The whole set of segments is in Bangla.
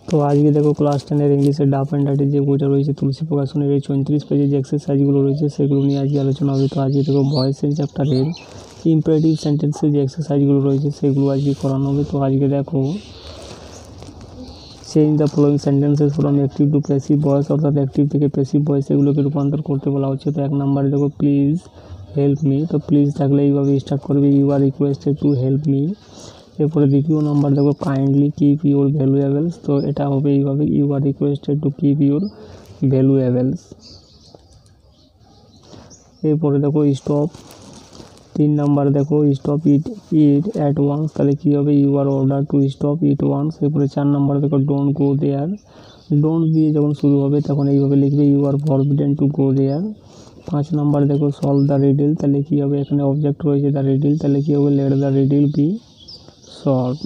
তো আজকে দেখো ক্লাস 10 ইংলিশের ডাফ অ্যান্ড ডার্টির যে বইটা রয়েছে তুলসী প্রকাশনের এই 34 পেজের যে এক্সারসাইজগুলো রয়েছে সেগুলো নিয়ে আজকে আলোচনা হবে। তো আজকে দেখো ভয়েসের চ্যাপ্টারের ইম্পারেটিভ সেন্টেন্সের যে এক্সারসাইজগুলো রয়েছে সেগুলো আজকে করানো হবে। তো আজকে দেখো change the following sentences from active to passive voice, অর্থাৎ অ্যাক্টিভ থেকে প্যাসিভ ভয়েস এগুলোকে রূপান্তর করতে বলা হচ্ছে। তো 1 নম্বরে দেখো প্লিজ হেল্প মি, তো প্লিজ থাকলে এইভাবে স্টার্ট করবে, you are requested to help me. এরপরে দ্বিতীয় নাম্বার দেখো কাইন্ডলি কিপ ইউর ভ্যালুয়েবলস, তো এটা হবে এইভাবে, you are requested to keep your valuables. এরপরে দেখো স্টপ, 3 নাম্বার দেখো স্টপ ইট অ্যাট ওয়ান্স, তাহলে কী হবে, you are order to stop it once. এরপরে 4 নাম্বার দেখো ডোন্ট গো দেয়ার, ডোন্ট দিয়ে যখন শুরু হবে তখন এইভাবে লিখবে, you are forbidden to go there. 5 number দেখো সলভ দ্য রিডল, তাহলে কী হবে, এখানে অবজেক্ট রয়েছে দ্য রিডল, তাহলে কী হবে, let the riddle be solve.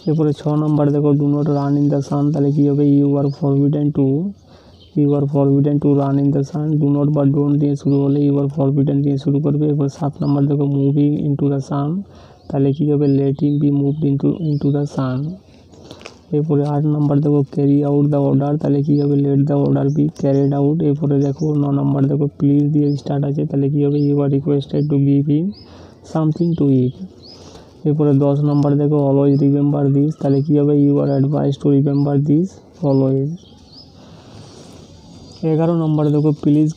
এরপরে 6 নাম্বার দেখো do not run in the sun, তাহলে কী হবে, you are forbidden to run in the sun. Do not বা ডোন্ট দিয়ে শুরু হলে ইউ আর ফরবিডেন দিয়ে শুরু করবে। এরপর 7 নাম্বার দেখো মুভিং ইনটু দ্য সান, তাহলে কী হবে, let him be moved into the sun. এরপরে 8 নাম্বার দেখো ক্যারি আউট দ্য অর্ডার, তাহলে কী হবে, let the order be carried out. এরপরে দেখো 9 নাম্বার দেখো প্লিজ দিয়ে স্টার্ট আছে, তাহলে কী হবে, you are requested to give him something to eat. এরপরে 10 নাম্বার দেখো অলওয়েজ রিমেম্বার দিস, তাহলে কী হবে, you are advise to remember this always. 11 number দেখো প্লিজ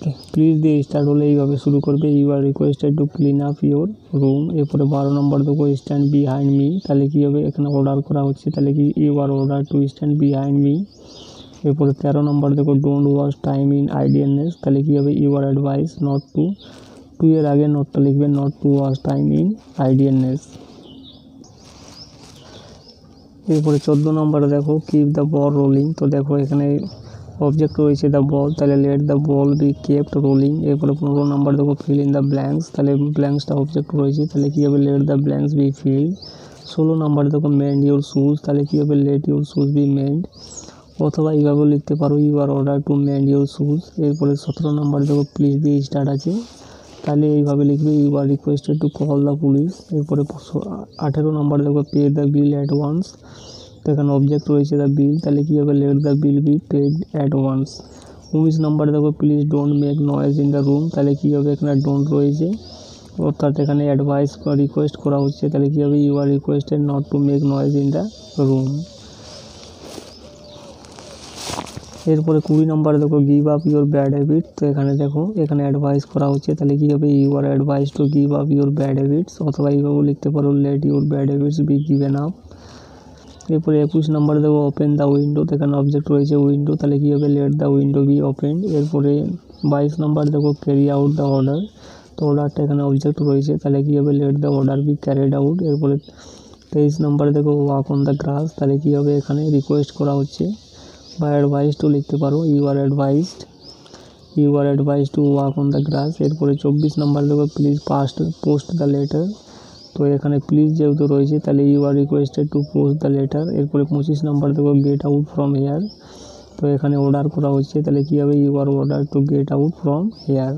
দিয়ে স্টার্ট হলে এইভাবে শুরু করবে, you are requested to clean up your room. এরপরে 12 নাম্বার দেখো স্ট্যান্ড বিহাইন্ড মি, তাহলে কী হবে, এখানে অর্ডার করা হচ্ছে, তাহলে কি you are order to stand behind me. এরপরে 13 নাম্বার দেখো don't waste time in idleness, তাহলে কী হবে, you are advise not to এর আগে নটটা লিখবে, not to waste time in idleness. এরপরে 14 নম্বরে দেখো কিপ দ্য বল রোলিং, তো দেখো এখানে অবজেক্ট রয়েছে দ্য বল, তাহলে let the ball be kept rolling. এরপরে 15 নম্বর দেখো ফিল ইন দ্য ব্ল্যাঙ্কস, তাহলে ব্ল্যাঙ্কসটা অবজেক্ট রয়েছে, তাহলে কী হবে, let the blanks be fill. 16 number দেখো মেন্ড ইউর শুজ, তাহলে কী হবে, let your shoes be mend, অথবা এইভাবেও লিখতে পারো, you are order to mend your shoes. এরপরে 17 নম্বর দেখো প্লিজ দিয়ে স্টার্ট আছে, তাহলে এইভাবে লিখবে, you are requested to call the police. এরপরে 18 নম্বর দেখো pay the bill at once, তো এখানে অবজেক্ট রয়েছে দ্য বিল, তাহলে কী হবে, let the bill be paid at once. 19 number দেখো please don't make noise in the room, তাহলে কী হবে, এখানে ডোন্ট রয়েছে, অর্থাৎ এখানে অ্যাডভাইস বা রিকোয়েস্ট করা হচ্ছে, তাহলে কী হবে, you are requested not to make noise in the room. এরপরে 20 নম্বর দেখো give up your bad habit, তো এখানে দেখো এখানে অ্যাডভাইস করা হচ্ছে, তাহলে কী হবে, you are advise to give up your bad habits, অথবা এইভাবে লিখতে পারো, let your bad habits be given up. এরপরে 21 নম্বর দেখো ওপেন দ্য উইন্ডো, তো এখানে অবজেক্ট রয়েছে উইন্ডো, তাহলে কী হবে, let the window be open. এরপরে 22 নম্বর দেখো ক্যারি আউট দ্য অর্ডার, তো অর্ডারটা এখানে অবজেক্ট রয়েছে, তাহলে কী হবে, let the order be carried out. এরপরে 23 নম্বর দেখো ওয়াক অন দ্য গ্রাস, তাহলে কী হবে, এখানে রিকোয়েস্ট করা হচ্ছে বা অ্যাডভাইস টু লিখতে পারো, you are advised to walk on the grass. এরপরে 24 নম্বর দেখো প্লিজ পোস্ট দ্য লেটার, তো এখানে প্লিজ যেহেতু রয়েছে, তাহলে you are requested to post the letter. এরপরে 25 নম্বর দেখো গেট আউট ফ্রম হেয়ার, তো এখানে অর্ডার করা হচ্ছে, তাহলে কী হবে, you are order to get out from hair.